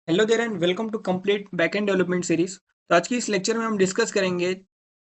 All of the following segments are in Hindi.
Hello there and welcome to complete backend development series. तो आज की इस लेक्चर में हम डिस्कस करेंगे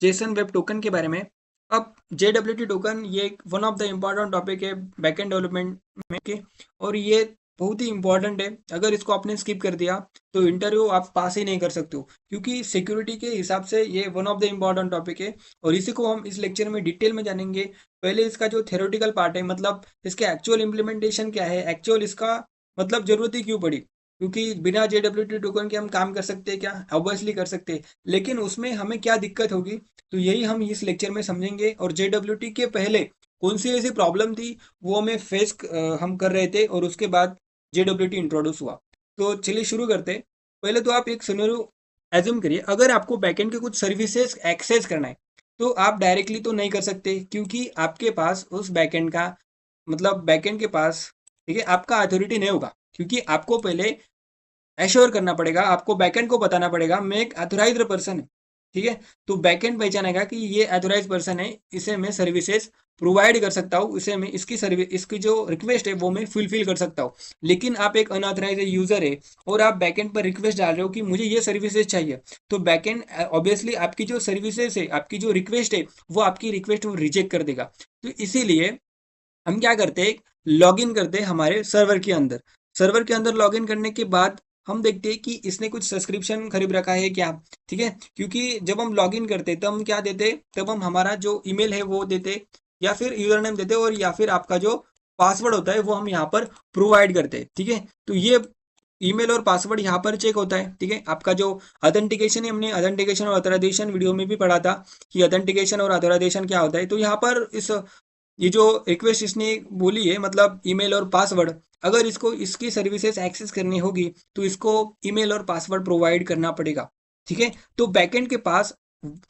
जेसन वेब टोकन के बारे में। अब JWT टोकन ये one of the important topic है बैकएंड डेवलपमेंट में के, और ये बहुत ही इम्पॉर्टेंट है। अगर इसको आपने स्किप कर दिया तो इंटरव्यू आप पास ही नहीं कर सकते हो, क्योंकि सिक्योरिटी के हिसाब से ये one of the important topic है। और इसी को हम इस लेक्चर में डिटेल में जानेंगे। पहले इसका जो थ्योरेटिकल पार्ट है, मतलब इसके एक्चुअल इम्प्लीमेंटेशन क्या है, एक्चुअल इसका मतलब जरूरत ही क्यों पड़ी, क्योंकि बिना JWT टोकन के हम काम कर सकते हैं क्या? ऑब्वियसली कर सकते हैं, लेकिन उसमें हमें क्या दिक्कत होगी, तो यही हम इस लेक्चर में समझेंगे। और JWT के पहले कौन सी ऐसी प्रॉब्लम थी वो हमें फेस हम कर रहे थे, और उसके बाद JWT इंट्रोड्यूस हुआ। तो चलिए शुरू करते हैं। पहले तो आप एक सिनेरियो एज्यूम करिए, अगर आपको बैकएंड के कुछ सर्विसेज एक्सेस करना है तो आप डायरेक्टली तो नहीं कर सकते, क्योंकि आपके पास उस बैकएंड का मतलब बैकएंड के पास, ठीक है, आपका अथॉरिटी नहीं होगा। क्योंकि आपको पहले एश्योर करना पड़ेगा, आपको बैकएंड को बताना पड़ेगा मैं एक अथोराइज्ड पर्सन है, ठीक है। तो बैकएंड पहचानेगा कि ये अथोराइज्ड पर्सन है, इसे मैं सर्विसेज प्रोवाइड कर सकता हूँ, इसे मैं इसकी सर्विस इसकी जो रिक्वेस्ट है वो मैं फुलफिल कर सकता हूँ। लेकिन आप एक अनऑथराइज यूजर है और आप बैकएंड पर रिक्वेस्ट डाल रहे हो कि मुझे ये सर्विसेज चाहिए, तो बैकएंड ऑब्वियसली आपकी जो सर्विसेज है, आपकी जो रिक्वेस्ट है, वो आपकी रिक्वेस्ट वो रिजेक्ट कर देगा। तो इसीलिए हम क्या करते हैं, लॉग इन करते हैं हमारे सर्वर के अंदर। सर्वर के अंदर लॉग इन करने के बाद हम देखते हैं कि इसने कुछ सब्सक्रिप्शन खरीद रखा है क्या, ठीक है। क्योंकि जब हम लॉग इन करते हैं तब हम क्या देते, तब हम हमारा जो ईमेल है वो देते, या फिर यूजर नेम देते, और या फिर आपका जो पासवर्ड होता है वो हम यहाँ पर प्रोवाइड करते हैं, ठीक है। तो ये ईमेल और पासवर्ड यहाँ पर चेक होता है, ठीक है। आपका जो ऑथेंटिकेशन है, हमने ऑथेंटिकेशन और ऑथराइजेशन वीडियो में भी पढ़ा था कि ऑथेंटिकेशन और ऑथराइजेशन क्या होता है। तो यहाँ पर इस ये जो रिक्वेस्ट इसने बोली है, मतलब ईमेल और पासवर्ड, अगर इसको इसकी सर्विसेज एक्सेस करनी होगी तो इसको ईमेल और पासवर्ड प्रोवाइड करना पड़ेगा, ठीक है। तो बैकएंड के पास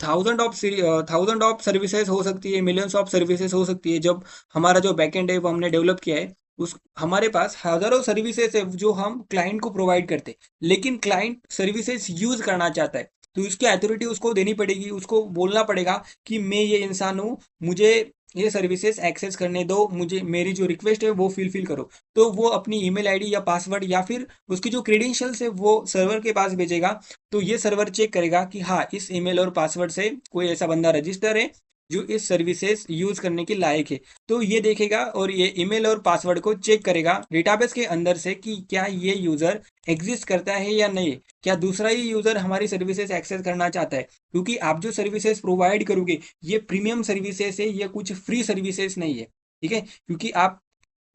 थाउजेंड ऑफ सर्विसेज हो सकती है, मिलियंस ऑफ सर्विसेज हो सकती है। जब हमारा जो बैकएंड है वो हमने डेवलप किया है, उस हमारे पास हजारों सर्विसेज है जो हम क्लाइंट को प्रोवाइड करते हैं। लेकिन क्लाइंट सर्विसेज यूज करना चाहता है, तो इसकी अथॉरिटी उसको देनी पड़ेगी, उसको बोलना पड़ेगा कि मैं ये इंसान हूँ, मुझे ये सर्विसेज एक्सेस करने दो, मुझे मेरी जो रिक्वेस्ट है वो फिल करो। तो वो अपनी ईमेल आईडी या पासवर्ड या फिर उसकी जो क्रेडेंशियल्स है वो सर्वर के पास भेजेगा। तो ये सर्वर चेक करेगा कि हाँ, इस ईमेल और पासवर्ड से कोई ऐसा बंदा रजिस्टर है जो इस सर्विसेज यूज करने के लायक है। तो ये देखेगा और ये ईमेल और पासवर्ड को चेक करेगा डेटाबेस के अंदर से कि क्या ये यूजर एग्जिस्ट करता है या नहीं, क्या दूसरा ही यूजर हमारी सर्विसेज एक्सेस करना चाहता है। क्योंकि आप जो सर्विसेज प्रोवाइड करोगे ये प्रीमियम सर्विसेज है, ये कुछ फ्री सर्विसेज नहीं है, ठीक है। क्योंकि आप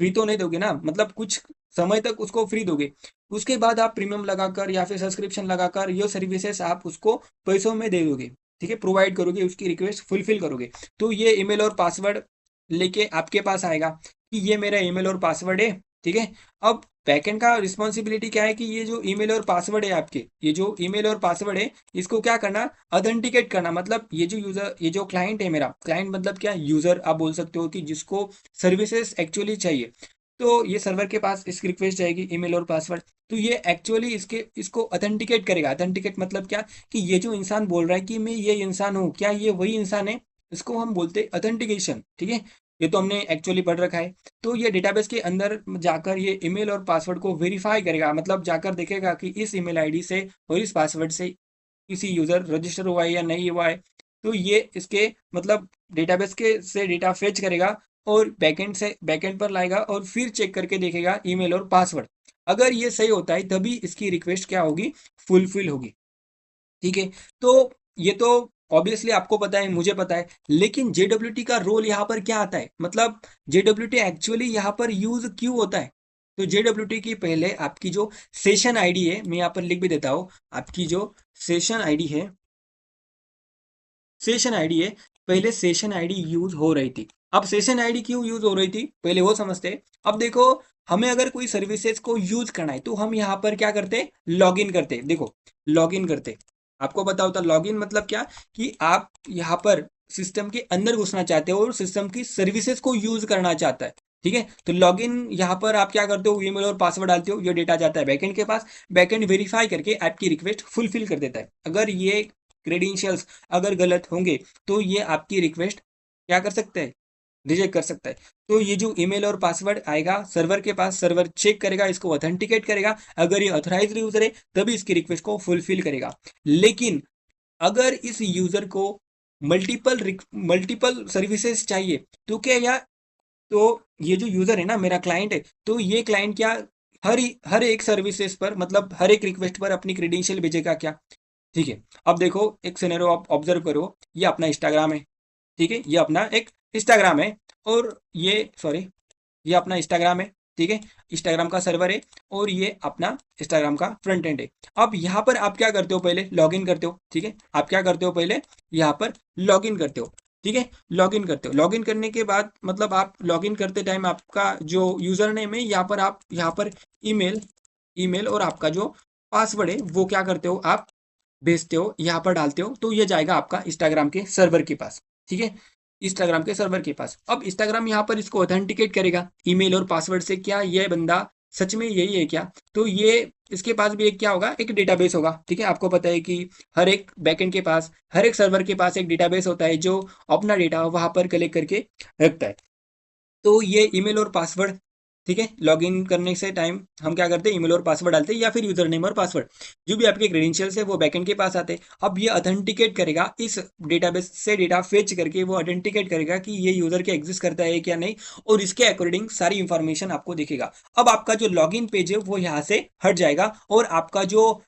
फ्री तो नहीं दोगे ना, मतलब कुछ समय तक उसको फ्री दोगे, उसके बाद आप प्रीमियम लगाकर या फिर सब्सक्रिप्शन लगाकर ये सर्विसेज आप उसको पैसों में दे दोगे, ठीक है, प्रोवाइड करोगे, उसकी रिक्वेस्ट फुलफिल करोगे। तो ये ईमेल और पासवर्ड लेके आपके पास आएगा कि ये मेरा ईमेल और पासवर्ड है, ठीक है। अब बैकएंड का रिस्पॉन्सिबिलिटी क्या है कि ये जो ईमेल और पासवर्ड है आपके, ये जो ईमेल और पासवर्ड है, इसको क्या करना, ऑथेंटिकेट करना। मतलब ये जो यूजर, ये जो क्लाइंट है, मेरा क्लाइंट मतलब क्या, यूजर आप बोल सकते हो, कि जिसको सर्विसेज एक्चुअली चाहिए, तो ये सर्वर के पास इसकी रिक्वेस्ट जाएगी ईमेल और पासवर्ड। तो ये एक्चुअली इसको ऑथेंटिकेट करेगा। ऑथेंटिकेट मतलब क्या, कि ये जो इंसान बोल रहा है कि मैं ये इंसान हूँ, क्या ये वही इंसान है, इसको हम बोलते हैं ऑथेंटिकेशन, ठीक है। ये तो हमने एक्चुअली पढ़ रखा है। तो ये डेटाबेस के अंदर जाकर ये ईमेल और पासवर्ड को वेरीफाई करेगा, मतलब जाकर देखेगा कि इस ईमेल आईडी से और इस पासवर्ड से किसी यूजर रजिस्टर हुआ है या नहीं हुआ है। तो ये इसके मतलब डेटाबेस के से डेटा फेच करेगा और बैकएंड पर लाएगा, और फिर चेक करके देखेगा ईमेल और पासवर्ड। अगर ये सही होता है तभी इसकी रिक्वेस्ट क्या होगी, फुलफिल होगी, ठीक है। तो ये तो ऑब्वियसली आपको पता है, मुझे पता है, लेकिन JWT का रोल यहाँ पर क्या आता है, मतलब JWT एक्चुअली यहाँ पर यूज क्यों होता है। तो JWT की पहले आपकी जो सेशन आईडी है, मैं यहाँ पर लिख भी देता हूँ, आपकी जो सेशन आईडी है, सेशन आईडी है, पहले सेशन आईडी यूज हो रही थी। अब सेशन आईडी क्यों यूज हो रही थी पहले वो समझते हैं। अब देखो, हमें अगर कोई सर्विसेज को यूज करना है तो हम यहाँ पर क्या करते, लॉग इन करते। देखो, लॉग इन करते, आपको पता होता लॉग इन मतलब क्या, कि आप यहाँ पर सिस्टम के अंदर घुसना चाहते हो और सिस्टम की सर्विसेज को यूज करना चाहता है, ठीक है। तो लॉग इन यहाँ पर आप क्या करते हो, ईमेल और पासवर्ड डालते हो, ये डेटा जाता है बैकएंड के पास, बैकएंड वेरीफाई करके आपकी रिक्वेस्ट फुलफिल कर देता है। अगर ये क्रेडेंशियल्स अगर गलत होंगे तो ये आपकी रिक्वेस्ट क्या कर सकते हैं, रिजेक्ट कर सकता है। तो ये जो ईमेल और पासवर्ड आएगा सर्वर के पास, सर्वर चेक करेगा, इसको ऑथेंटिकेट करेगा, अगर ये ऑथराइज्ड यूजर है तभी इसकी रिक्वेस्ट को फुलफिल करेगा। लेकिन अगर इस यूजर को मल्टीपल सर्विसेज चाहिए तो क्या, या तो ये जो यूजर है ना, मेरा क्लाइंट है, तो ये क्लाइंट क्या हर एक सर्विसेज पर, मतलब हर एक रिक्वेस्ट पर अपनी क्रेडेंशियल भेजेगा क्या? ठीक है, अब देखो एक सिनेरियो आप ऑब्जर्व करो, ये अपना इंस्टाग्राम है, ठीक है, ये अपना एक इंस्टाग्राम है, और ये सॉरी, ये अपना इंस्टाग्राम है, ठीक है, इंस्टाग्राम का सर्वर है, और ये अपना इंस्टाग्राम का फ्रंट एंड है। अब यहाँ पर आप क्या करते हो, पहले लॉगिन करते हो, ठीक है, आप क्या करते हो, पहले यहाँ पर लॉगिन करते हो, ठीक है, लॉगिन करते हो। लॉगिन करने के बाद मतलब आप लॉगिन करते टाइम आपका जो यूजर नेम है, यहाँ पर आप यहाँ पर ईमेल ईमेल और आपका जो पासवर्ड है वो क्या करते हो, आप भेजते हो, यहाँ पर डालते हो, तो ये जाएगा आपका इंस्टाग्राम के सर्वर के पास, ठीक है, इंस्टाग्राम के सर्वर के पास। अब इंस्टाग्राम यहाँ पर इसको ऑथेंटिकेट करेगा ईमेल और पासवर्ड से, क्या ये बंदा सच में यही है क्या? तो ये इसके पास भी एक क्या होगा, एक डेटाबेस होगा, ठीक है, आपको पता है कि हर एक बैकएंड के पास, हर एक सर्वर के पास एक डेटाबेस होता है जो अपना डेटा वहां पर कलेक्ट करके रखता है। तो ये ईमेल और पासवर्ड, ठीक है, लॉगिन करने से टाइम हम क्या करते हैं, ईमेल और पासवर्ड डालते हैं, या फिर यूजर नेम और पासवर्ड, जो भी आपके क्रेडेंशियल्स है वो बैकएंड के पास आते हैं। अब ये ऑथेंटिकेट करेगा, इस डेटाबेस से डेटा फेच करके वो ऑथेंटिकेट करेगा कि ये यूजर के एग्जिस्ट करता है क्या नहीं, और इसके अकॉर्डिंग सारी इंफॉर्मेशन आपको दिखेगा। अब आपका जो लॉगिन पेज है वो यहाँ से हट जाएगा, और आपका जो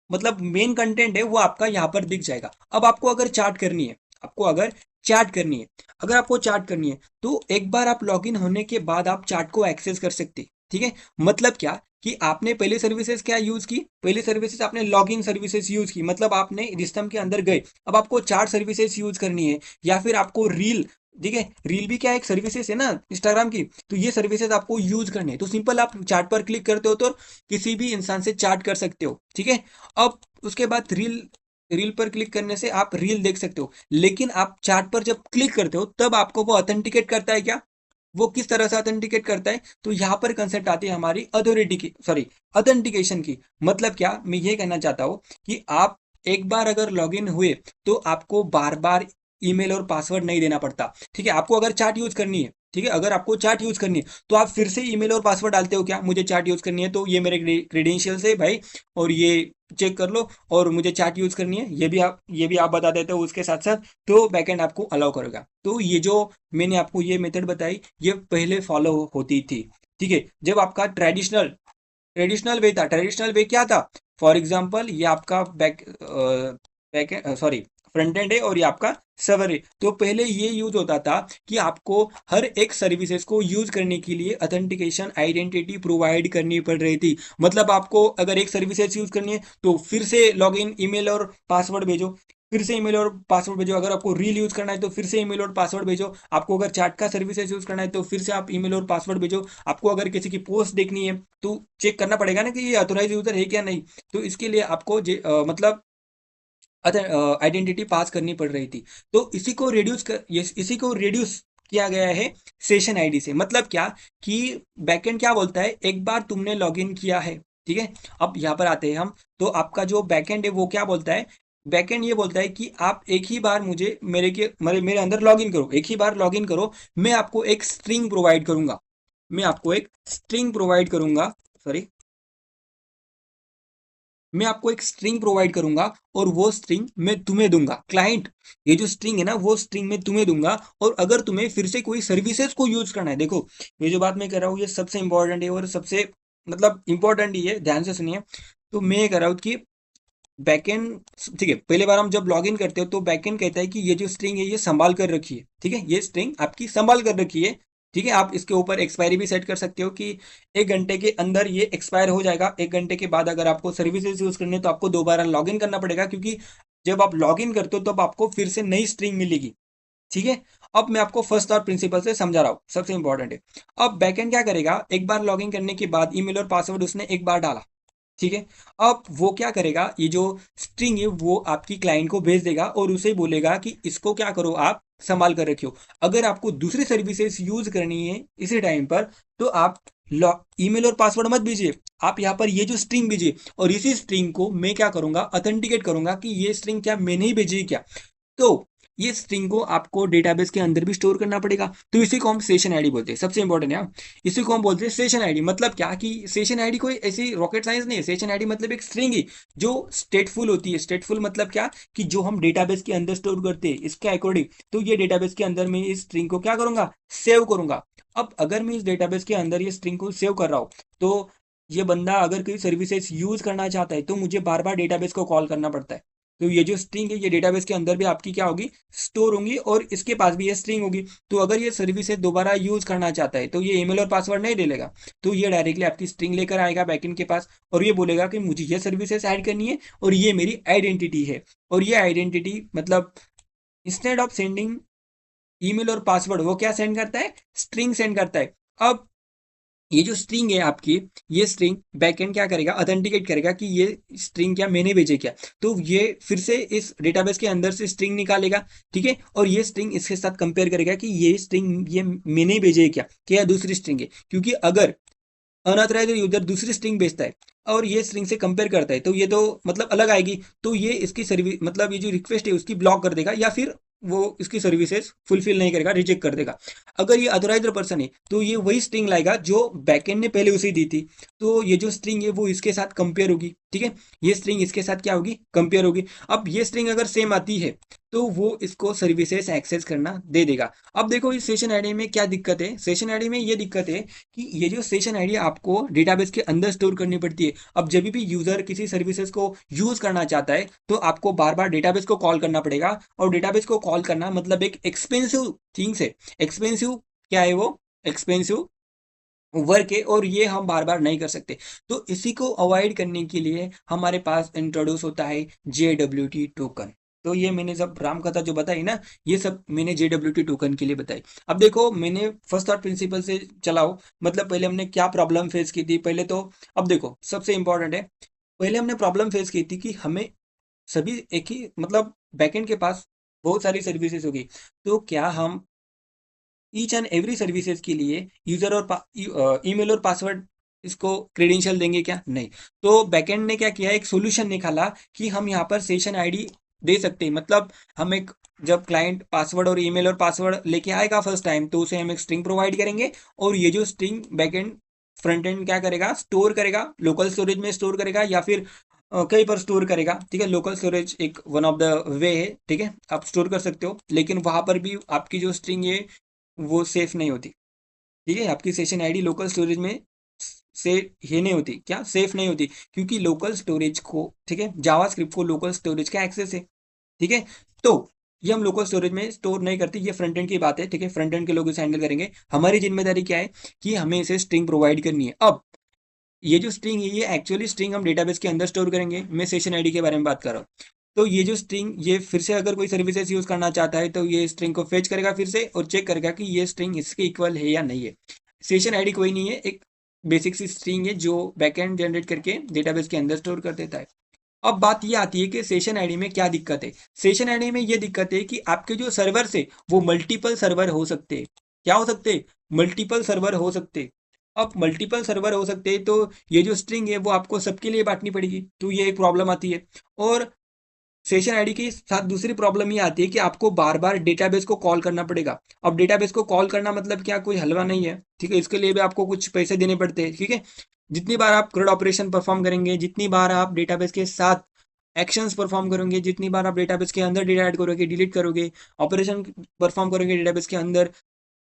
मतलब मेन कंटेंट है वो आपका यहाँ पर दिख जाएगा। अब आपको अगर चार्ट करनी है, आपको अगर चार्ट करनी है अगर आपको चार्ट करनी है तो एक बार आप लॉगिन होने के बाद आप चार्ट को एक्सेस कर सकते हैं, ठीक है। मतलब क्या कि आपने पहले सर्विसेज क्या यूज की, पहले सर्विसेज आपने लॉगिन सर्विसेज यूज की, मतलब आपने सिस्टम के अंदर गए। अब आपको चार्ट सर्विसेज यूज करनी है, या फिर आपको रील, ठीक है, रील भी क्या एक सर्विसेज है ना इंस्टाग्राम की, तो ये सर्विसेज आपको यूज करनी है, तो सिंपल आप चार्ट पर क्लिक करते हो तो किसी भी इंसान से चार्ट कर सकते हो, ठीक है। अब उसके बाद रील रील पर क्लिक करने से आप रील देख सकते हो, लेकिन आप चार्ट पर जब क्लिक करते हो तब आपको वो ऑथेंटिकेट करता है क्या? वो किस तरह से ऑथेंटिकेट करता है? तो यहाँ पर कंसेप्ट आती है हमारी अथॉरिटी की, सॉरी, ऑथेंटिकेशन की। मतलब क्या, मैं ये कहना चाहता हूँ कि आप एक बार अगर लॉगिन हुए तो आपको बार बार ईमेल और पासवर्ड नहीं देना पड़ता, ठीक है। आपको अगर चार्ट यूज करनी है, ठीक है, अगर आपको चार्ट यूज करनी है तो आप फिर से ईमेल और पासवर्ड डालते हो क्या, मुझे चार्ट यूज करनी है तो ये मेरे क्रेडेंशियल्स है भाई, और ये चेक कर लो, और मुझे चार्ट यूज करनी है, ये भी आप बता देते हो उसके साथ साथ, तो बैकएंड आपको अलाउ करेगा। तो ये जो मैंने आपको ये मेथड बताई ये पहले फॉलो होती थी, ठीक है। जब आपका ट्रेडिशनल वे था, ट्रेडिशनल वे क्या था, फॉर एग्जांपल ये आपका बैक सॉरी फ्रंट एंड है, और ये आपका सर्वर है। तो पहले ये यूज होता था कि आपको हर एक सर्विसेज को यूज करने के लिए ऑथेंटिकेशन आइडेंटिटी प्रोवाइड करनी पड़ रही थी। मतलब आपको अगर एक सर्विसेज यूज करनी है तो फिर से लॉगिन ईमेल और पासवर्ड भेजो, फिर से ईमेल और पासवर्ड भेजो, अगर आपको रील यूज करना है तो फिर से ईमेल और पासवर्ड भेजो, आपको अगर चैट का सर्विसेज यूज करना है तो फिर से आप ईमेल और पासवर्ड भेजो, आपको अगर किसी की पोस्ट देखनी है तो चेक करना पड़ेगा ना कि ये ऑथोराइज यूजर है क्या नहीं, तो इसके लिए आपको मतलब आइडेंटिटी पास करनी पड़ रही थी। तो इसी को रिड्यूस किया गया है सेशन आईडी से। मतलब क्या कि बैकएंड क्या बोलता है, एक बार तुमने लॉगिन किया है, ठीक है, अब यहाँ पर आते हैं हम, तो आपका जो बैकएंड है वो क्या बोलता है, बैकएंड ये बोलता है कि आप एक ही बार मुझे मेरे अंदर लॉगिन करो, एक ही बार लॉगिन करो, मैं आपको एक स्ट्रिंग प्रोवाइड करूंगा, मैं आपको एक स्ट्रिंग प्रोवाइड करूंगा सॉरी मैं आपको एक स्ट्रिंग प्रोवाइड करूंगा, और वो स्ट्रिंग मैं तुम्हें दूंगा, क्लाइंट, ये जो स्ट्रिंग है ना वो स्ट्रिंग मैं तुम्हें दूंगा। और अगर तुम्हें फिर से कोई सर्विसेज को यूज करना है, देखो ये जो बात मैं कर रहा हूँ ये सबसे इंपॉर्टेंट है, और सबसे मतलब इंपॉर्टेंट ही है, ध्यान से सुनिए। तो मैं ये कह रहा हूँ कि बैकएंड, ठीक है, पहले बार हम जब लॉगिन करते हो तो बैकएंड कहता है कि ये जो स्ट्रिंग है ये संभाल कर रखिए, ठीक है, ये स्ट्रिंग आपकी संभाल कर रखी है, ठीक है। आप इसके ऊपर एक्सपायरी भी सेट कर सकते हो कि 1 घंटे के अंदर ये एक्सपायर हो जाएगा, 1 घंटे के बाद अगर आपको सर्विसेज यूज करनी है तो आपको दोबारा लॉगिन करना पड़ेगा, क्योंकि जब आप लॉगिन करते हो तब आपको फिर से नई स्ट्रिंग मिलेगी, ठीक है। अब मैं आपको फर्स्ट और प्रिंसिपल से समझा रहा हूँ, सबसे इंपॉर्टेंट है। अब बैकएंड क्या करेगा, एक बार लॉगिन करने के बाद ईमेल और पासवर्ड उसने एक बार डाला, ठीक है। अब वो क्या करेगा, ये जो स्ट्रिंग है वो आपकी क्लाइंट को भेज देगा, और उसे बोलेगा कि इसको क्या करो, आप संभाल कर रखियो। अगर आपको दूसरी सर्विसेज यूज करनी है इसी टाइम पर तो आप ईमेल और पासवर्ड मत भेजिए, आप यहाँ पर ये जो स्ट्रिंग भेजिए, और इसी स्ट्रिंग को मैं क्या करूंगा, ऑथेंटिकेट करूंगा कि ये स्ट्रिंग क्या मैंने ही भेजी है क्या। तो ये स्ट्रिंग को आपको डेटाबेस के अंदर भी स्टोर करना पड़ेगा, तो इसी को हम सेशन आईडी बोलते हैं। सबसे इंपॉर्टेंट है, इसी को हम बोलते हैं सेशन आईडी। मतलब क्या कि सेशन आईडी कोई ऐसी रॉकेट साइंस नहीं है। सेशन आईडी मतलब एक स्ट्रिंग ही जो स्टेटफुल होती है। स्टेटफुल मतलब क्या कि जो हम डेटाबेस के अंदर स्टोर करते हैं इसके अकॉर्डिंग, तो ये डेटाबेस के अंदर मैं इस स्ट्रिंग को क्या करूंगा, सेव करूंगा। अब अगर मैं इस डेटाबेस के अंदर ये स्ट्रिंग को सेव कर रहा हूं, तो ये बंदा अगर कोई सर्विसेज यूज करना चाहता है तो मुझे बार बार डेटाबेस को कॉल करना पड़ता है। तो ये जो स्ट्रिंग है ये डेटाबेस के अंदर भी आपकी क्या होगी, स्टोर होंगी, और इसके पास भी ये स्ट्रिंग होगी। तो अगर ये सर्विसेज दोबारा यूज करना चाहता है तो ये ईमेल और पासवर्ड नहीं डालेगा, तो ये डायरेक्टली आपकी स्ट्रिंग लेकर आएगा बैकएंड के पास, और ये बोलेगा कि मुझे ये सर्विसेज ऐड करनी है और ये मेरी आइडेंटिटी है। और ये आइडेंटिटी मतलब इंस्टेड ऑफ सेंडिंग ईमेल और पासवर्ड, वो क्या सेंड करता है, स्ट्रिंग सेंड करता है। अब ये जो स्ट्रिंग है आपकी, ये स्ट्रिंग बैकएंड क्या करेगा, ऑथेंटिकेट करेगा कि ये स्ट्रिंग क्या मैंने भेजे क्या। तो ये फिर से इस डेटाबेस के अंदर से स्ट्रिंग निकालेगा, ठीक है, और ये स्ट्रिंग इसके साथ कंपेयर करेगा कि ये स्ट्रिंग ये मैंने भेजे क्या दूसरी स्ट्रिंग है। क्योंकि अगर अनऑथराइज्ड यूजर दूसरी स्ट्रिंग भेजता है और ये स्ट्रिंग से कंपेयर करता है तो ये तो मतलब अलग आएगी, तो ये इसकी सर्विस मतलब ये जो रिक्वेस्ट है उसकी ब्लॉक कर देगा, या फिर वो इसकी सर्विसेज फुलफिल नहीं करेगा, रिजेक्ट कर देगा। अगर ये अथोराइज्ड पर्सन है तो ये वही स्ट्रिंग लाएगा जो बैकएंड ने पहले उसे दी थी। तो ये जो स्ट्रिंग है वो इसके साथ कंपेयर होगी, ठीक है, ये स्ट्रिंग इसके साथ क्या होगी, कंपेयर होगी। अब ये स्ट्रिंग अगर सेम आती है तो वो इसको सर्विसेज एक्सेस करना दे देगा। अब देखो इस सेशन आईडी में क्या दिक्कत है, सेशन आईडी में ये दिक्कत है कि ये जो सेशन आईडी आपको डेटाबेस के अंदर स्टोर करनी पड़ती है। अब जब भी यूजर किसी सर्विसेज को यूज करना चाहता है तो आपको बार बार डेटाबेस को कॉल करना पड़ेगा, और डेटाबेस को कॉल करना मतलब एक एक्सपेंसिव थिंग्स है। एक्सपेंसिव क्या है वो, एक्सपेंसिव वर्क है, और ये हम बार बार नहीं कर सकते। तो इसी को अवॉइड करने के लिए हमारे पास इंट्रोड्यूस होता है JWT टोकन। तो ये मैंने सब राम कथा जो बताई ना, ये सब मैंने JWT टोकन के लिए बताई। अब देखो मैंने फर्स्ट थॉट प्रिंसिपल से चलाओ, मतलब पहले हमने क्या प्रॉब्लम फेस की थी पहले तो। अब देखो सबसे इंपॉर्टेंट है, पहले हमने प्रॉब्लम फेस की थी कि हमें सभी एक ही मतलब बैकएंड के पास बहुत सारी सर्विसेज होगी, तो क्या हम ईच एंड एवरी सर्विसेज के लिए यूजर और ईमेल और पासवर्ड इसको क्रेडेंशियल देंगे क्या, नहीं। तो बैकएंड ने क्या किया, एक सॉल्यूशन निकाला कि हम यहाँ पर सेशन आईडी दे सकते हैं। मतलब हम एक, जब क्लाइंट पासवर्ड और ईमेल और पासवर्ड लेके आएगा फर्स्ट टाइम तो उसे हम एक स्ट्रिंग प्रोवाइड करेंगे, और ये जो स्ट्रिंग बैकएंड फ्रंट एंड क्या करेगा, स्टोर करेगा, लोकल स्टोरेज में स्टोर करेगा या फिर कहीं पर स्टोर करेगा, ठीक है। लोकल स्टोरेज एक वन ऑफ द वे है, ठीक है, आप स्टोर कर सकते हो, लेकिन वहां पर भी आपकी जो स्ट्रिंग है वो सेफ नहीं होती, ठीक है। आपकी सेशन आईडी लोकल स्टोरेज में से ये नहीं होती, क्या सेफ नहीं होती, क्योंकि लोकल स्टोरेज को, ठीक है, जावास्क्रिप्ट को लोकल स्टोरेज का एक्सेस है, ठीक है। तो ये हम लोकल स्टोरेज में स्टोर नहीं करते, ये फ्रंट एंड की बात है, ठीक है, फ्रंट एंड के लोग इसे हैंडल करेंगे। हमारी जिम्मेदारी क्या है कि हमें इसे स्ट्रिंग प्रोवाइड करनी है। अब ये जो स्ट्रिंग है ये एक्चुअली स्ट्रिंग हम डेटाबेस के अंदर स्टोर करेंगे, मैं सेशन आईडी के बारे में बात कर रहा हूँ। तो ये जो स्ट्रिंग ये फिर से अगर कोई सर्विसेज यूज करना चाहता है तो ये स्ट्रिंग को फेच करेगा फिर से, और चेक करेगा कि ये स्ट्रिंग इसके इक्वल है या नहीं है। सेशन आईडी कोई नहीं है, एक बेसिक सी स्ट्रिंग है जो बैकएंड जनरेट करके डेटाबेस के अंदर स्टोर कर देता है। अब बात ये आती है कि सेशन आईडी में क्या दिक्कत है। सेशन आईडी में ये दिक्कत है कि आपके जो सर्वर से वो मल्टीपल सर्वर हो सकते हैं। क्या हो सकते हैं, मल्टीपल सर्वर हो सकते हैं। अब मल्टीपल सर्वर हो सकते हैं तो ये जो स्ट्रिंग है वो आपको सबके लिए बांटनी पड़ेगी, तो ये एक प्रॉब्लम आती है। और सेशन आईडी के साथ दूसरी प्रॉब्लम ये आती है कि आपको बार बार डेटाबेस को कॉल करना पड़ेगा। अब डेटाबेस को कॉल करना मतलब क्या कोई हलवा नहीं है, ठीक है, इसके लिए भी आपको कुछ पैसे देने पड़ते हैं, ठीक है। जितनी बार आप क्रेड ऑपरेशन परफॉर्म करेंगे, जितनी बार आप डेटाबेस के साथ एक्शंस परफॉर्म करोगे, जितनी बार आप डेटाबेस के अंदर डेटा ऐड करोगे, डिलीट करोगे, ऑपरेशन परफॉर्म करोगे डेटाबेस के अंदर,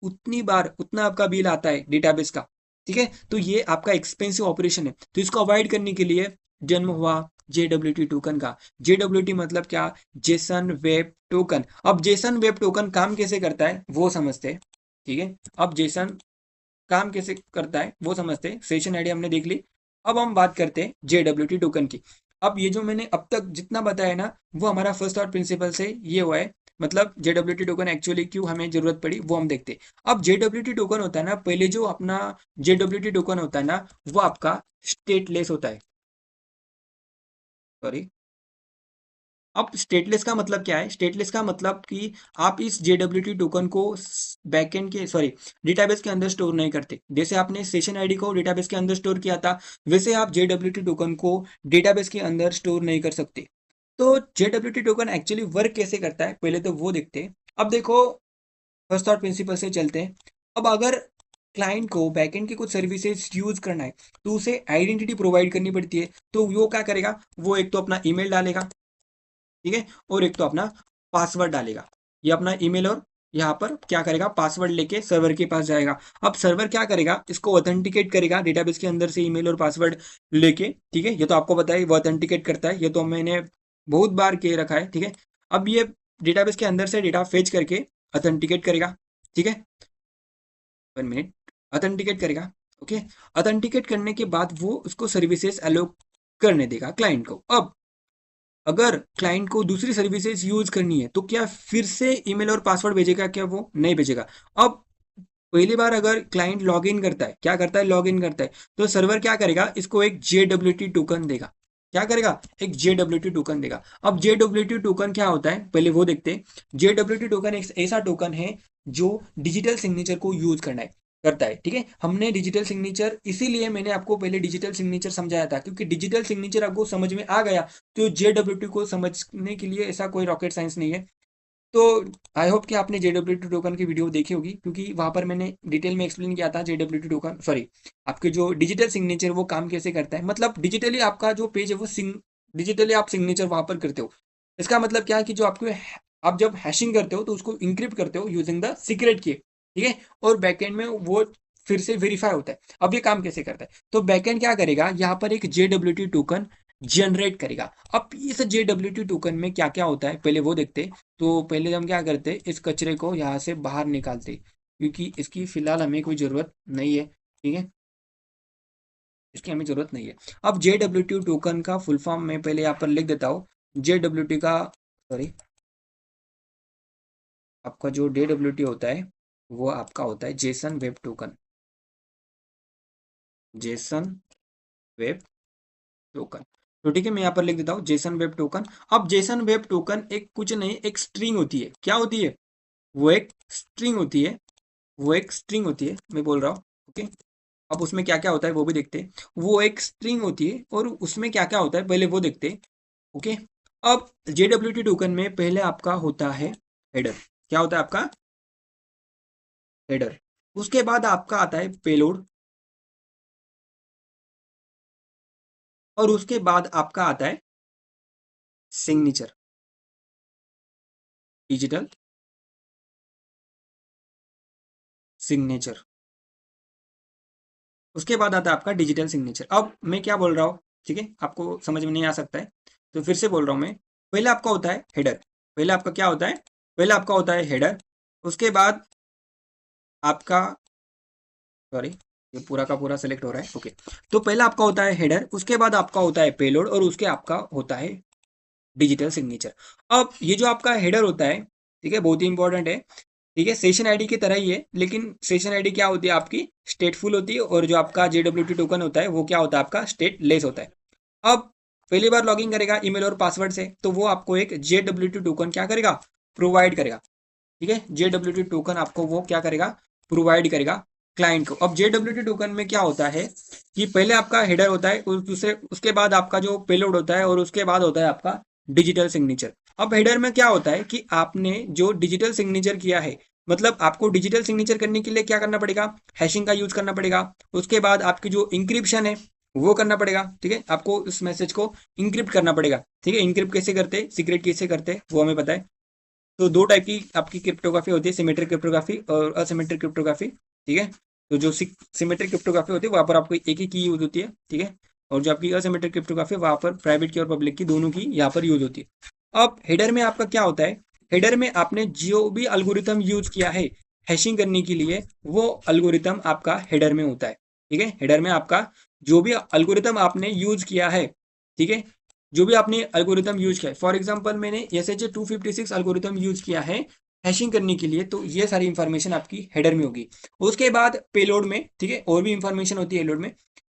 उतनी बार उतना आपका बिल आता है डेटाबेस का, ठीक है। तो ये आपका एक्सपेंसिव ऑपरेशन है, तो इसको अवॉइड करने के लिए जन्म हुआ JWT टोकन का। JWT मतलब क्या, जेसन वेब टोकन। अब जेसन वेब टोकन काम कैसे करता है वो समझते हैं, ठीक है। अब जेसन काम कैसे करता है वो समझते हैं, सेशन आईडी हमने देख ली। अब हम बात करते हैं JWT टोकन की। अब ये जो मैंने अब तक जितना बताया ना वो हमारा फर्स्ट ऑर्डर प्रिंसिपल से ये हुआ है, मतलब JWT टोकन एक्चुअली क्यों हमें जरूरत पड़ी वो हम देखते हैं। अब JWT टोकन होता है ना, पहले जो अपना JWT टोकन होता है ना वो आपका स्टेटलेस होता है, सॉरी। अब स्टेटलेस का मतलब क्या है, स्टेटलेस का मतलब कि आप इस JWT टोकन को बैकएंड के सॉरी डेटाबेस के अंदर स्टोर नहीं करते। जैसे आपने सेशन आईडी को डेटाबेस के अंदर स्टोर किया था, वैसे आप JWT टोकन को डेटाबेस के अंदर स्टोर नहीं कर सकते। तो JWT टोकन एक्चुअली वर्क कैसे करता है, पहले तो वो देखते हैं। अब देखो, फर्स्ट थॉट प्रिंसिपल से चलते हैं। अब अगर क्लाइंट को बैकएंड की कुछ सर्विसेज यूज करना है तो उसे आइडेंटिटी प्रोवाइड करनी पड़ती है। तो वो क्या करेगा, वो एक तो अपना ईमेल डालेगा, ठीक है, और एक तो अपना पासवर्ड डालेगा। ये अपना ईमेल और यहाँ पर क्या करेगा, पासवर्ड लेके सर्वर के पास जाएगा। अब सर्वर क्या करेगा, इसको ऑथेंटिकेट करेगा डेटाबेस के अंदर से ईमेल और पासवर्ड लेके, ठीक है। ये तो आपको पता है वो ऑथेंटिकेट करता है, ये तो मैंने बहुत बार कह रखा है, ठीक है। अब ये डेटाबेस के अंदर से डेटा फेच करके ऑथेंटिकेट करेगा, ठीक है। 1 मिनट, ऑथेंटिकेट करेगा, ओके। ऑथेंटिकेट करने के बाद वो उसको सर्विसेज अलोक करने देगा क्लाइंट को। अब अगर क्लाइंट को दूसरी सर्विसेज यूज करनी है तो क्या फिर से ईमेल और पासवर्ड भेजेगा, क्या वो नहीं भेजेगा। अब पहली बार अगर क्लाइंट लॉग इन करता है, क्या करता है, लॉग इन करता है, तो सर्वर क्या करेगा, इसको एक JWT टोकन देगा। क्या करेगा, एक JWT टोकन देगा। अब JWT टोकन क्या होता है, पहले वो देखते हैं। JWT टोकन एक ऐसा टोकन है जो डिजिटल सिग्नेचर को यूज करता है, ठीक है। हमने डिजिटल सिग्नेचर, इसीलिए मैंने आपको पहले डिजिटल सिग्नेचर समझाया था, क्योंकि डिजिटल सिग्नेचर आपको समझ में आ गया तो JWT को समझने के लिए ऐसा कोई रॉकेट साइंस नहीं है। तो आई होप कि आपने JWT टोकन की वीडियो देखी होगी, क्योंकि वहां पर मैंने डिटेल में एक्सप्लेन किया था JWT टोकन, सॉरी, आपके जो डिजिटल सिग्नेचर वो काम कैसे करता है। मतलब डिजिटली आपका जो पेज है वो डिजिटली आप सिग्नेचर वहां पर करते हो। इसका मतलब क्या है कि जो आपको, आप जब हैशिंग करते हो तो उसको इंक्रिप्ट करते हो यूजिंग द सीक्रेट की, ठीक है, और बैकएंड में वो फिर से वेरीफाई होता है। अब ये काम कैसे करता है, तो बैकएंड क्या करेगा, यहाँ पर एक JWT टोकन जनरेट करेगा। अब इस JWT टोकन में क्या क्या होता है, पहले वो देखते हैं। तो पहले हम क्या करते हैं, इस कचरे को यहाँ से बाहर निकालते, क्योंकि इसकी फिलहाल हमें कोई ज़रूरत नहीं है, ठीक है, इसकी हमें ज़रूरत नहीं है। अब JWT टोकन का फुल फॉर्म मैं पहले यहाँ पर लिख देता हूँ। JWT का, सॉरी, आपका जो JWT होता है वो आपका होता है Jason web token, Jason web token. तो ठीक है, मैं यहाँ पर लिख देता हूँ जेसन वेब टोकन। अब जेसन वेब टोकन एक कुछ नहीं, एक स्ट्रिंग होती है। क्या होती है, वो एक स्ट्रिंग होती है, वो एक स्ट्रिंग होती है, मैं बोल रहा हूँ, ओके। अब उसमें क्या क्या होता है वो भी देखते हैं। वो एक स्ट्रिंग होती है और उसमें क्या क्या होता है पहले वो देखते हैं, ओके। अब JWT टोकन में पहले आपका होता है हेडर। क्या होता है आपका, हेडर। उसके बाद आपका आता है पेलोड, और उसके बाद आपका आता है सिग्नेचर, डिजिटल सिग्नेचर। उसके बाद आता है आपका डिजिटल सिग्नेचर। अब मैं क्या बोल रहा हूँ, ठीक है, आपको समझ में नहीं आ सकता है तो फिर से बोल रहा हूँ मैं। पहले आपका होता है हेडर, पहले आपका क्या होता है, पहले आपका होता है हेडर। उसके बाद आपका, सॉरी, ये पूरा का पूरा सेलेक्ट हो रहा है, ओके। तो पहला आपका होता है हेडर, उसके बाद आपका होता है पेलोड, और उसके आपका होता है डिजिटल सिग्नेचर। अब ये जो आपका हेडर होता है, ठीक है, बहुत ही इंपॉर्टेंट है, ठीक है, सेशन आईडी की तरह ही है, लेकिन सेशन आईडी क्या होती है आपकी, स्टेटफुल होती है, और जो आपका JWT टोकन होता है वो क्या होता है आपका, स्टेटलेस होता है। अब पहली बार लॉगिन करेगा ईमेल और पासवर्ड से, तो वो आपको एक JWT टोकन क्या करेगा, प्रोवाइड करेगा, ठीक है। JWT टोकन आपको वो क्या करेगा, प्रोवाइड करेगा क्लाइंट को। अब JWT टोकन में क्या होता है कि पहले आपका हेडर होता है, दूसरे उसके बाद आपका जो पेलोड होता है, और उसके बाद होता है आपका डिजिटल सिग्नेचर। अब हेडर में क्या होता है कि आपने जो डिजिटल सिग्नेचर किया है, मतलब आपको डिजिटल सिग्नेचर करने के लिए क्या करना पड़ेगा, हैशिंग का यूज करना पड़ेगा। उसके बाद आपकी जो इंक्रिप्शन है वो करना पड़ेगा, ठीक है, आपको इस मैसेज को इंक्रिप्ट करना पड़ेगा, ठीक है। इंक्रिप्ट कैसे करते, सीक्रेट कैसे करते, वो हमें पता है। तो दो टाइप की आपकी क्रिप्टोग्राफी होती है, सिमेट्रिक क्रिप्टोग्राफी और असिमेट्रिक क्रिप्टोग्राफी, ठीक है। तो जो सिमेट्रिक क्रिप्टोग्राफी होती है वहाँ पर आपको एक ही की यूज होती है, ठीक है, और जो आपकी असिमेट्रिक क्रिप्टोग्राफी वहाँ पर प्राइवेट की और पब्लिक की दोनों की यहाँ पर यूज होती है। अब हेडर में आपका क्या होता है, हेडर में आपने जो भी अल्गोरिथम यूज किया है हैशिंग करने के लिए, वो अल्गोरिथम आपका हेडर में होता है, ठीक है। हेडर में आपका जो भी अल्गोरिथम आपने यूज किया है, ठीक है, जो भी आपने अल्गोरिथम यूज किया है, फॉर एग्जांपल मैंने SHA-256 अल्गोरिथम यूज किया है हैशिंग करने के लिए, तो ये सारी इंफॉर्मेशन आपकी हेडर में होगी। उसके बाद पेलोड में, ठीक है, और भी इंफॉर्मेशन होती है हेडर में,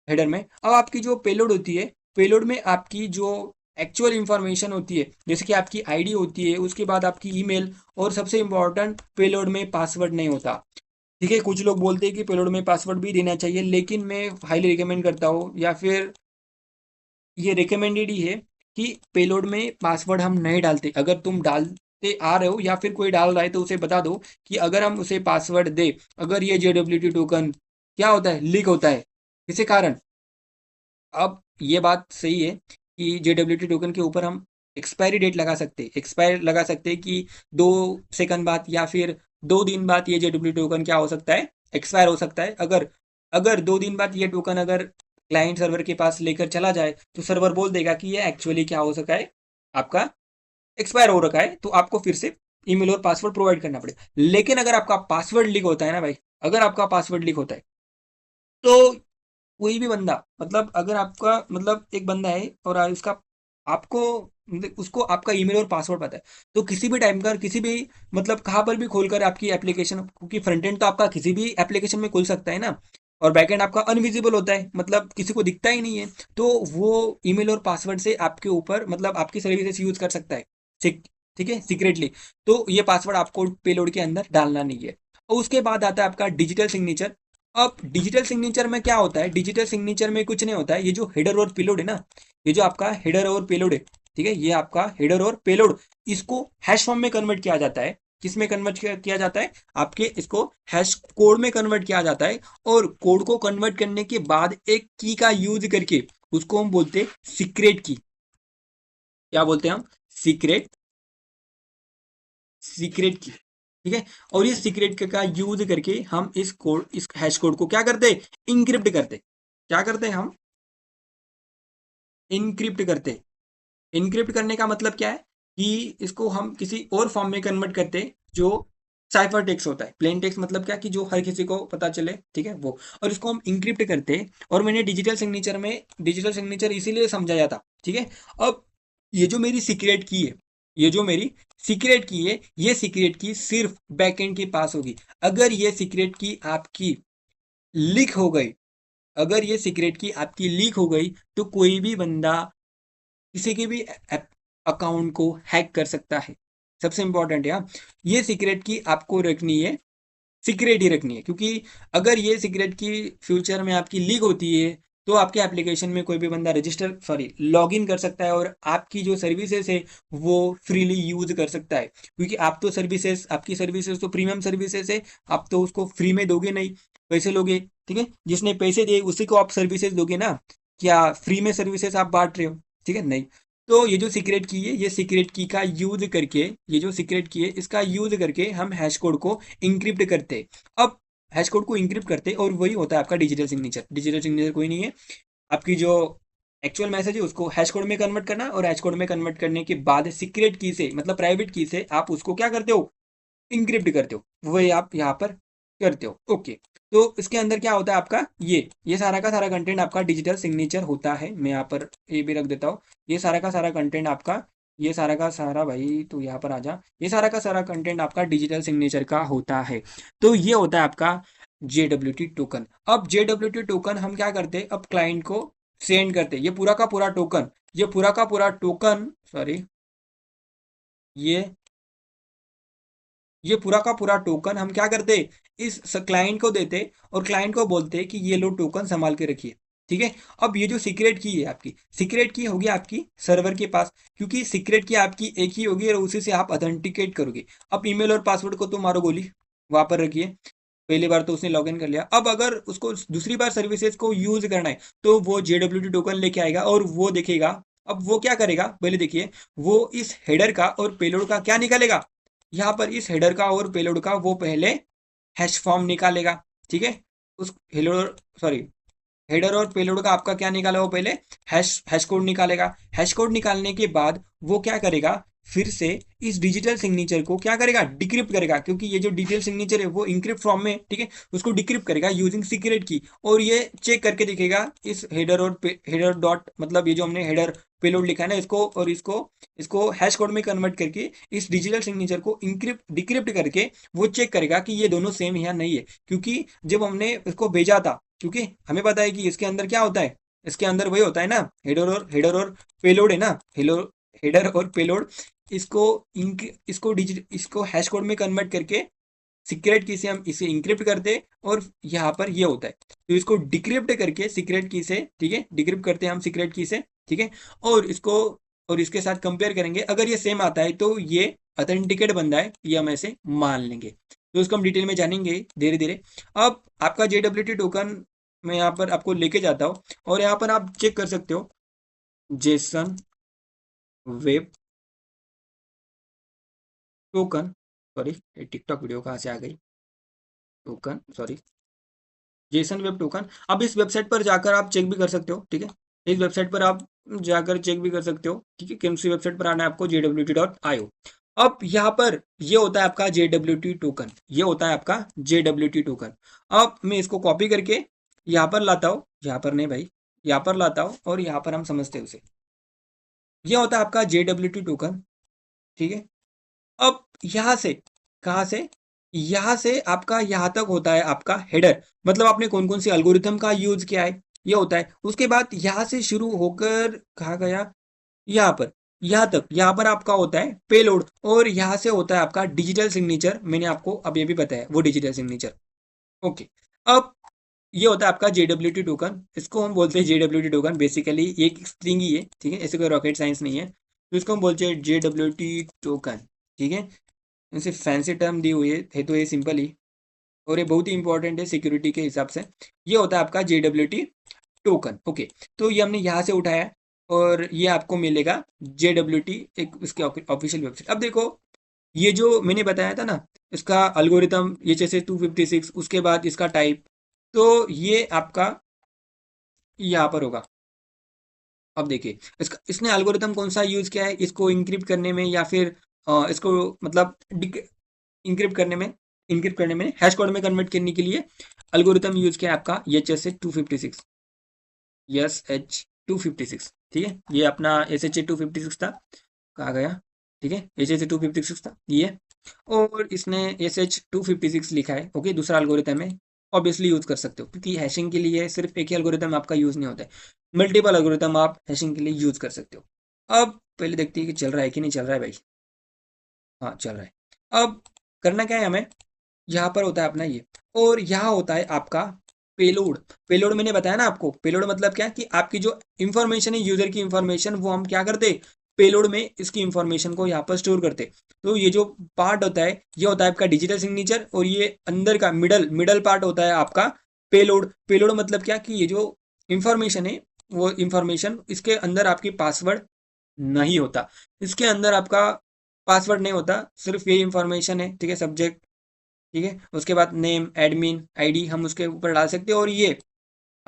हेडर में। अब आपकी जो पेलोड होती है, पेलोड में आपकी जो एक्चुअल इंफॉर्मेशन होती है, जैसे कि आपकी आईडी होती है, उसके बाद आपकी ईमेल, और सबसे इंपॉर्टेंट पेलोड में पासवर्ड नहीं होता, ठीक है। कुछ लोग बोलते हैं कि पेलोड में पासवर्ड भी देना चाहिए, लेकिन मैं हाईली रिकमेंड करता हूँ, या फिर ये रिकमेंडेड ही है कि पेलोड में पासवर्ड हम नहीं डालते। अगर तुम डालते आ रहे हो या फिर कोई डाल रहा है तो उसे बता दो कि अगर हम उसे पासवर्ड दे, अगर ये JWT टोकन क्या होता है, लीक होता है, किसी कारण। अब ये बात सही है कि JWT टोकन के ऊपर हम एक्सपायरी डेट लगा सकते हैं, एक्सपायर लगा सकते हैं कि 2 सेकंड बाद या फिर 2 दिन बाद ये JWT टोकन क्या हो सकता है, एक्सपायर हो सकता है। अगर अगर 2 दिन बाद ये टोकन अगर क्लाइंट सर्वर के पास लेकर चला जाए तो सर्वर बोल देगा कि ये एक्चुअली क्या हो सका है, आपका एक्सपायर हो रखा है, तो आपको फिर से ईमेल और पासवर्ड प्रोवाइड करना पड़ेगा। लेकिन अगर आपका पासवर्ड लीक होता है ना भाई, अगर आपका पासवर्ड लीक होता है तो कोई भी बंदा, मतलब अगर आपका मतलब एक बंदा है और उसका आपको मतलब उसको आपका ईमेल और पासवर्ड पता है, तो किसी भी टाइम का किसी भी मतलब कहाँ पर भी खोलकर आपकी एप्लीकेशन, क्योंकि फ्रंट एंड तो आपका किसी भी एप्लीकेशन में खुल सकता है ना, और बैक एंड आपका अनविजिबल होता है, मतलब किसी को दिखता ही नहीं है, तो वो ईमेल और पासवर्ड से आपके ऊपर मतलब आपकी सर्विसेज यूज कर सकता है। ठीक, ठीक है, सीक्रेटली। तो ये पासवर्ड आपको पेलोड के अंदर डालना नहीं है। और उसके बाद आता है आपका डिजिटल सिग्नेचर। अब डिजिटल सिग्नेचर में क्या होता है, डिजिटल सिग्नेचर में कुछ नहीं होता है, ये जो हेडर और पेलोड है ना, ये जो आपका हेडर और पेलोड है, ठीक है, ये आपका हेडर और पेलोड, इसको हैश फॉर्म में कन्वर्ट किया जाता है। किस में कन्वर्ट किया जाता है, आपके इसको हैश कोड में कन्वर्ट किया जाता है। और कोड को कन्वर्ट करने के बाद एक की का यूज करके उसको हम बोलते हैं सीक्रेट की। क्या बोलते हैं हम, सीक्रेट, सीक्रेट की, ठीक है। और ये सीक्रेट का यूज करके हम इस कोड, इस हैश कोड को क्या करते, इंक्रिप्ट करते। क्या करते हैं हम, इनक्रिप्ट करते। इनक्रिप्ट करने का मतलब क्या है कि इसको हम किसी और फॉर्म में कन्वर्ट करते जो साइफर टेक्स्ट होता है। प्लेन टेक्स्ट मतलब क्या कि जो हर किसी को पता चले, ठीक है, वो। और इसको हम इंक्रिप्ट करते। और मैंने डिजिटल सिग्नेचर में डिजिटल सिग्नेचर इसीलिए समझाया था, ठीक है। अब ये जो मेरी सीक्रेट की है, ये जो मेरी सीक्रेट की है, ये सीक्रेट की सिर्फ बैकएंड के पास होगी। अगर ये सीक्रेट की आपकी लीक हो गई, अगर ये सीक्रेट की आपकी लीक हो गई तो कोई भी बंदा किसी के भी अकाउंट को हैक कर सकता है। सबसे इंपॉर्टेंट है, ये सीक्रेट की आपको रखनी है, सीक्रेट ही रखनी है, क्योंकि अगर ये सीक्रेट की फ्यूचर में आपकी लीक होती है तो आपके एप्लीकेशन में कोई भी बंदा रजिस्टर सॉरी लॉग इन कर सकता है और आपकी जो सर्विसेज है वो फ्रीली यूज कर सकता है। क्योंकि आप तो सर्विसेज, आपकी सर्विसेज तो प्रीमियम सर्विसेज है, आप तो उसको फ्री में दोगे नहीं, पैसे लोगे, ठीक है। जिसने पैसे दिए उसी को आप सर्विसेज दोगे ना, क्या फ्री में सर्विसेज आप बांट रहे हो, ठीक है, नहीं। तो ये जो सीक्रेट की है, ये सीक्रेट की का यूज करके, ये जो सीक्रेट की है इसका यूज करके हम हैश कोड को इंक्रिप्ट करते। अब हैश कोड को इंक्रिप्ट करते और वही होता है आपका डिजिटल सिग्नेचर। डिजिटल सिग्नेचर कोई नहीं है, आपकी जो एक्चुअल मैसेज है उसको हैश कोड में कन्वर्ट करना, और हैश कोड में कन्वर्ट करने के बाद सीक्रेट की से मतलब प्राइवेट की से आप उसको क्या करते हो, इंक्रिप्ट करते हो, वही आप यहाँ पर करते हो। ओके, तो इसके अंदर क्या होता है आपका, ये सारा का सारा कंटेंट आपका डिजिटल सिग्नेचर होता है। मैं यहाँ पर ये भी रख देता हूँ, ये सारा का सारा कंटेंट आपका, ये सारा का सारा भाई तो यहाँ पर आ जा, ये सारा का सारा कंटेंट आपका डिजिटल सिग्नेचर का होता है। तो ये होता है आपका JWT टोकन। अब JWT टोकन हम क्या करते हैं, अब क्लाइंट को सेंड करते हैं ये पूरा का पूरा टोकन, ये पूरा का पूरा टोकन, सॉरी, ये ये पूरा का पूरा टोकन हम क्या करते, इस क्लाइंट को देते और क्लाइंट को बोलते कि ये लो टोकन संभाल के रखिए, ठीक है। अब ये जो सीक्रेट की है आपकी, सीक्रेट की होगी आपकी सर्वर के पास, क्योंकि सीक्रेट की आपकी एक ही होगी और उसी से आप अथेंटिकेट करोगे। अब ईमेल और पासवर्ड को तो मारो गोली, वहां पर रखिए, पहली बार तो उसने लॉगिन कर लिया। अब अगर उसको दूसरी बार सर्विसेज को यूज करना है तो वो JWT टोकन लेके आएगा और वो देखेगा। अब वो क्या करेगा, पहले देखिए, वो इस हेडर का और पेलोड का क्या निकालेगा, यहाँ पर इस हेडर का और पेलोड का वो पहले हैश फॉर्म निकालेगा, ठीक है। उस हेडर, सॉरी, हेडर और पेलोड का आपका क्या निकाला, वो पहले हैश हैश कोड निकालेगा। हैश कोड निकालने के बाद वो क्या करेगा, फिर से इस डिजिटल सिग्नेचर को क्या करेगा, डिक्रिप्ट करेगा, क्योंकि ये जो डिजिटल सिग्नेचर है वो इंक्रिप्ट फॉर्म में, ठीक है, उसको डिक्रिप्ट करेगा यूजिंग सीक्रेट की। और ये चेक करके देखेगा इस हेडर और हेडर डॉट मतलब ये जो हमने हेडर पेलोड लिखा है ना, इसको और इसको इसको हैश कोड में कन्वर्ट करके इस डिजिटल सिग्नेचर को इंक्रिप्ट डिक्रिप्ट करके वो चेक करेगा कि ये दोनों सेम है या नहीं है। क्योंकि जब हमने इसको भेजा था, क्योंकि हमें पता है कि इसके अंदर क्या होता है, इसके अंदर वही होता है ना, हेडर और पेलोड है ना, हेडर और पेलोड। इसको इसको डिजिट इसको हैश कोड में कन्वर्ट करके सीक्रेट की से हम इसे इंक्रिप्ट करते हैं और यहाँ पर ये होता है, तो इसको डिक्रिप्ट करके सीक्रेट की से, ठीक है, डिक्रिप्ट करते हैं हम सीक्रेट की से, ठीक है। और इसको और इसके साथ कंपेयर करेंगे, अगर ये सेम आता है तो ये ऑथेंटिकेट बंदा है, ये हम ऐसे मान लेंगे। तो उसको हम डिटेल में जानेंगे धीरे धीरे। अब आपका JWT टोकन मैं यहाँ पर आपको लेके जाता हूँ और यहाँ पर आप चेक कर सकते हो जेसन वेब टोकन, सॉरी ये टिकटॉक वीडियो कहाँ से आ गई, token sorry, Jason web token. अब इस वेबसाइट पर जाकर आप चेक भी कर सकते हो, ठीक है, इस वेबसाइट पर आप जाकर चेक भी कर सकते हो, ठीक है, कौन सी वेबसाइट पर आना है आपको, jwt.io। अब यहाँ पर ये होता है आपका JWT टोकन, ये होता है आपका JWT टोकन। अब मैं इसको कॉपी करके यहाँ पर लाता हूँ, यहाँ पर नहीं भाई, यहाँ पर लाता हूँ और यहाँ पर हम समझते हैं उसे। ये होता है आपका JWT टोकन, ठीक है। अब यहाँ से कहाँ से, यहाँ से आपका यहाँ तक होता है आपका हेडर, मतलब आपने कौन कौन सी एल्गोरिथम का यूज किया है ये होता है। उसके बाद यहाँ से शुरू होकर कहाँ गया, यहाँ पर, यहाँ तक, यहाँ पर आपका होता है पेलोड और यहाँ से होता है आपका डिजिटल सिग्नेचर, मैंने आपको अब ये भी बताया वो डिजिटल सिग्नेचर। ओके, अब ये होता है आपका JWT टोकन, इसको हम बोलते हैं JWT टोकन, बेसिकली ये एक स्ट्रिंग ही है, ठीक है, ऐसे कोई रॉकेट साइंस नहीं है, तो इसको हम बोलते हैं JWT टोकन, ठीक है। इनसे फैंसी टर्म दी हुई है तो ये सिंपल ही, और ये बहुत ही इंपॉर्टेंट है सिक्योरिटी के हिसाब से। ये होता है आपका JWT टोकन, ओके। तो ये हमने यहाँ से उठाया है और ये आपको मिलेगा JWT, एक उसके ऑफिशियल वेबसाइट। अब देखो ये जो मैंने बताया था ना, इसका अल्गोरिथम ये जैसे 256, उसके बाद इसका टाइप, तो ये आपका यहाँ पर होगा। अब देखिए इसका, इसने एल्गोरिथम कौन सा यूज किया है इसको इंक्रिप्ट करने में, या फिर इसको मतलब इंक्रिप्ट करने में हैश कोड में कन्वर्ट करने के लिए एल्गोरिथम यूज किया है आपका SH256, ठीक है, ये अपना SH256 था, कहा गया, ठीक है, SH256 था ये, और इसने SH256 लिखा है, ओके, दूसरा एल्गोरिथम है, ऑब्वियसली यूज कर सकते हो क्योंकि हैशिंग के लिए सिर्फ एक ही एल्गोरिथम आपका यूज नहीं होता है, मल्टीपल एल्गोरिथम आप हैशिंग के लिए यूज कर सकते हो। अब पहले देखते हैं कि चल रहा है कि नहीं चल रहा है भाई, हाँ चल रहा है। अब करना क्या है हमें, यहाँ पर होता है अपना ये, और यहाँ होता है आपका पेलोड। पेलोड मैंने बताया ना आपको, पेलोड मतलब क्या कि आपकी जो इंफॉर्मेशन है, यूजर की इंफॉर्मेशन, वो हम क्या करते, पेलोड में इसकी इंफॉर्मेशन को यहाँ पर स्टोर करते। तो ये जो पार्ट होता है ये होता है आपका डिजिटल सिग्नेचर, और ये अंदर का मिडल मिडल पार्ट होता है आपका पेलोड। पेलोड मतलब क्या कि ये जो इंफॉर्मेशन है वो इंफॉर्मेशन, इसके अंदर आपकी पासवर्ड नहीं होता, इसके अंदर आपका पासवर्ड नहीं होता, सिर्फ ये इंफॉर्मेशन है, ठीक है, सब्जेक्ट, ठीक है, उसके बाद नेम, एडमिन आईडी हम उसके ऊपर डाल सकते हैं, और ये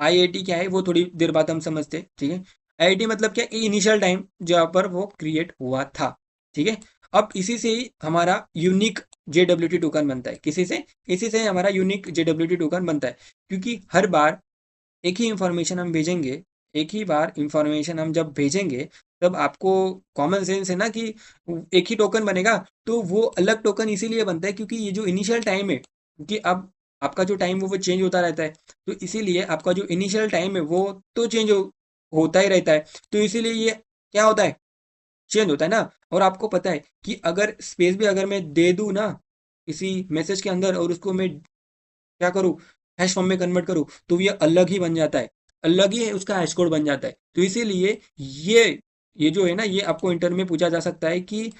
आईआईटी क्या है वो थोड़ी देर बाद हम समझते हैं, ठीक है। आईआईटी मतलब क्या, इनिशियल टाइम जहाँ पर वो क्रिएट हुआ था, ठीक है। अब इसी से ही हमारा यूनिक JWT टोकन बनता है, किसी से, इसी से हमारा यूनिक JWT टोकन बनता है, क्योंकि हर बार एक ही इंफॉर्मेशन हम भेजेंगे, एक ही बार इंफॉर्मेशन हम जब भेजेंगे, तब आपको कॉमन सेंस है ना कि एक ही टोकन बनेगा। तो वो अलग टोकन इसीलिए बनता है क्योंकि ये जो इनिशियल टाइम है, क्योंकि अब आपका जो टाइम वो चेंज होता रहता है, तो इसीलिए आपका जो इनिशियल टाइम है वो तो होता ही रहता है, तो इसीलिए ये क्या होता है, चेंज होता है ना। और आपको पता है कि अगर स्पेस भी अगर मैं दे दूँ ना किसी मैसेज के अंदर, और उसको मैं क्या करूँ, हैश फॉर्म में कन्वर्ट करूँ, तो ये अलग ही बन जाता है, अलग ही उसका हैश कोड बन जाता है। तो इसीलिए ये ये जो है ना, ये आपको इंटरव्यू में पूछा जा सकता है कि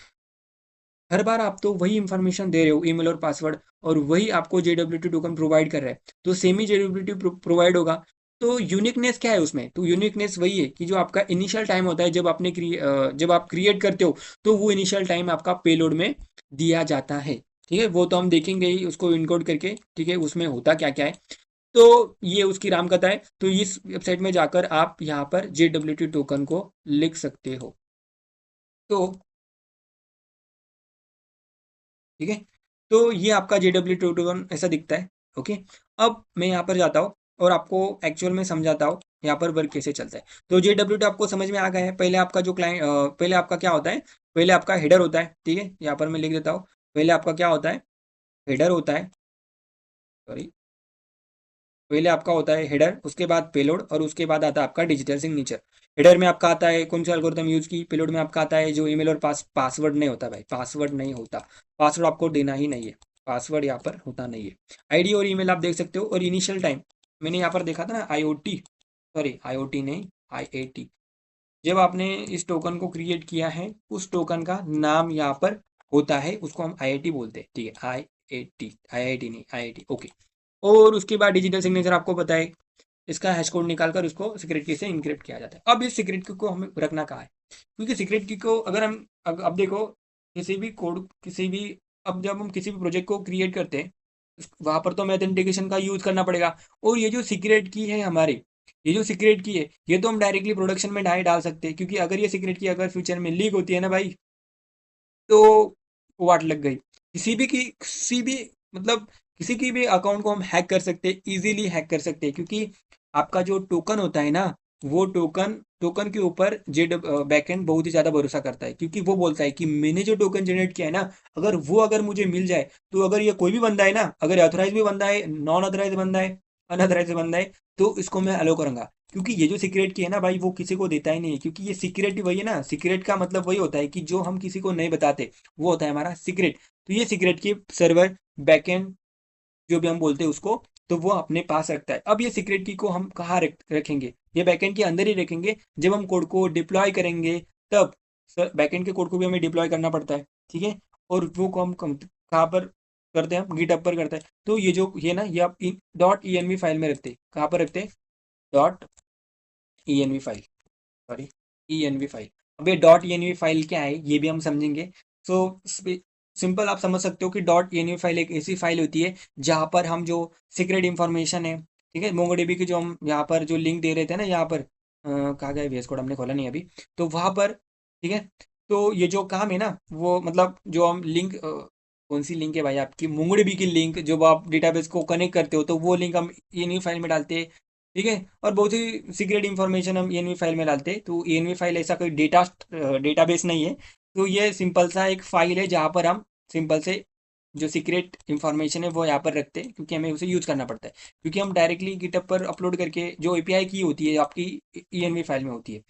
हर बार आप तो वही इंफॉर्मेशन दे रहे हो, ईमेल और पासवर्ड, और वही आपको JWT टोकन प्रोवाइड कर रहा है, तो सेम ही JWT प्रोवाइड होगा। तो यूनिकनेस क्या है उसमें, तो यूनिकनेस वही है कि जो आपका इनिशियल टाइम होता है जब आप क्रिएट करते हो, तो वो इनिशियल टाइम आपका पेलोड में दिया जाता है, ठीक है। वो तो हम देखेंगे ही उसको इनकोड करके, ठीक है, उसमें होता क्या क्या है। तो ये उसकी राम कथा है, तो इस वेबसाइट में जाकर आप यहाँ पर JWT टोकन को लिख सकते हो। तो ठीक है, तो ये आपका JWT टोकन ऐसा दिखता है, ओके। अब मैं यहाँ पर जाता हूँ और आपको एक्चुअल में समझाता हूँ यहाँ पर वर्क कैसे चलता है। तो JWT आपको समझ में आ गया है। पहले आपका जो क्लाइंट, पहले आपका क्या होता है, पहले आपका हेडर होता है, ठीक है, यहाँ पर मैं लिख देता हूँ। पहले आपका क्या होता है, हेडर होता है, सॉरी, पहले आपका होता है हेडर, उसके बाद पेलोड, और उसके बाद आता है आपका डिजिटल सिग्नेचर। हेडर में आपका आता है कौन सा एल्गोरिथम यूज की, पेलोड में आपका आता है जो ईमेल और पासवर्ड नहीं होता भाई, पासवर्ड नहीं होता, पासवर्ड आपको देना ही नहीं है, पासवर्ड यहाँ पर होता नहीं है। आईडी और ईमेल आप देख सकते हो, और इनिशियल टाइम मैंने यहाँ पर देखा था ना, IoT, सॉरी IoT नहीं, IAT, जब आपने इस टोकन को क्रिएट किया है, उस टोकन का नाम यहाँ पर होता है, उसको हम आईआईटी बोलते हैं, ठीक है, आईआईटी, आईआईटी नहीं, आईआईटी, ओके। और उसके बाद डिजिटल सिग्नेचर आपको पता है, इसका हैश कोड निकालकर उसको सीक्रेट की से इनक्रिप्ट किया जाता है। अब इस सीक्रेट की को हमें रखना कहाँ है, क्योंकि सीक्रेट की को अगर हम अब देखो, किसी भी कोड, किसी भी, अब जब हम किसी भी प्रोजेक्ट को क्रिएट करते हैं, वहां पर तो हमें ऑथेंटिकेशन का यूज करना पड़ेगा। और ये जो सीक्रेट की है हमारी, ये जो सीक्रेट की है, ये तो हम डायरेक्टली प्रोडक्शन में डाल सकते हैं, क्योंकि अगर ये सीक्रेट की अगर फ्यूचर में लीक होती है ना भाई, तो वाट लग गई। किसी भी मतलब किसी की भी अकाउंट को हम हैक कर सकते हैं, इजीली हैक कर सकते हैं, क्योंकि आपका जो टोकन होता है ना, वो टोकन टोकन के ऊपर जेड बैकएंड बहुत ही ज़्यादा भरोसा करता है, क्योंकि वो बोलता है कि मैंने जो टोकन जनरेट किया है ना, अगर मुझे मिल जाए, तो अगर ये कोई भी बंदा है ना, अगर ऑथराइज भी बंदा है, नॉन ऑथराइज बंदा है, अनऑथराइज बंदा है, तो इसको मैं अलो करूंगा। क्योंकि ये जो सीक्रेट की है ना भाई, वो किसी को देता ही नहीं है, क्योंकि ये सीक्रेट वही है ना, सीक्रेट का मतलब वही होता है कि जो हम किसी को नहीं बताते, वो होता है हमारा सीक्रेट। तो ये सीक्रेट की सर्वर, बैकएंड, जो भी हम बोलते हैं उसको, तो वो अपने पास रखता है। अब ये सीक्रेट की को हम कहाँ रखेंगे, ये बैकएंड के अंदर ही रखेंगे। जब हम कोड को डिप्लॉय करेंगे, तब बैकएंड के कोड को भी हमें डिप्लॉय करना पड़ता है, ठीक है। और वो को हम कहाँ पर करते हैं, हम गिटहब पर करते हैं। तो ये जो ये ना, ये आप डॉट ई फाइल में रखते हैं, कहाँ पर रखते हैं, डॉट ई फाइल, सॉरी, ई फाइल। अब ये डॉट ई फाइल क्या है, ये भी हम समझेंगे। सो सिंपल आप समझ सकते हो कि डॉट ई फाइल एक ऐसी फाइल होती है जहाँ पर हम जो सीक्रेट इंफॉर्मेशन है, ठीक है, मोंगोडीबी की जो हम यहाँ पर जो लिंक दे रहे थे ना, यहाँ पर कहाँ गया VS कोड, हमने खोला नहीं अभी, तो वहाँ पर, ठीक है। तो ये जो काम है ना, वो मतलब जो हम लिंक, कौन सी लिंक है भाई आपकी, मोंगोडीबी की लिंक, जब आप डेटाबेस को कनेक्ट करते हो, तो वो लिंक हम ई फाइल में डालते हैं, ठीक है। और बहुत ही सीक्रेट इन्फॉर्मेशन हम ENV फाइल में डालते हैं। तो ENV फाइल ऐसा कोई डेटाबेस नहीं है। तो ये सिंपल सा एक फाइल है जहाँ पर हम सिंपल से जो सीक्रेट इन्फॉर्मेशन है वो यहाँ पर रखते हैं, क्योंकि हमें उसे यूज करना पड़ता है, क्योंकि हम डायरेक्टली गिटहब पर अपलोड करके जो API की होती है आपकी ENV फाइल में होती है।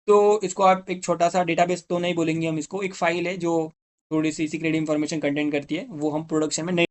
तो इसको आप एक छोटा सा डेटाबेस तो नहीं बोलेंगे हम, इसको एक फाइल है जो थोड़ी सी सीक्रेट इन्फॉर्मेशन कंटेंट करती है, वो हम प्रोडक्शन में नहीं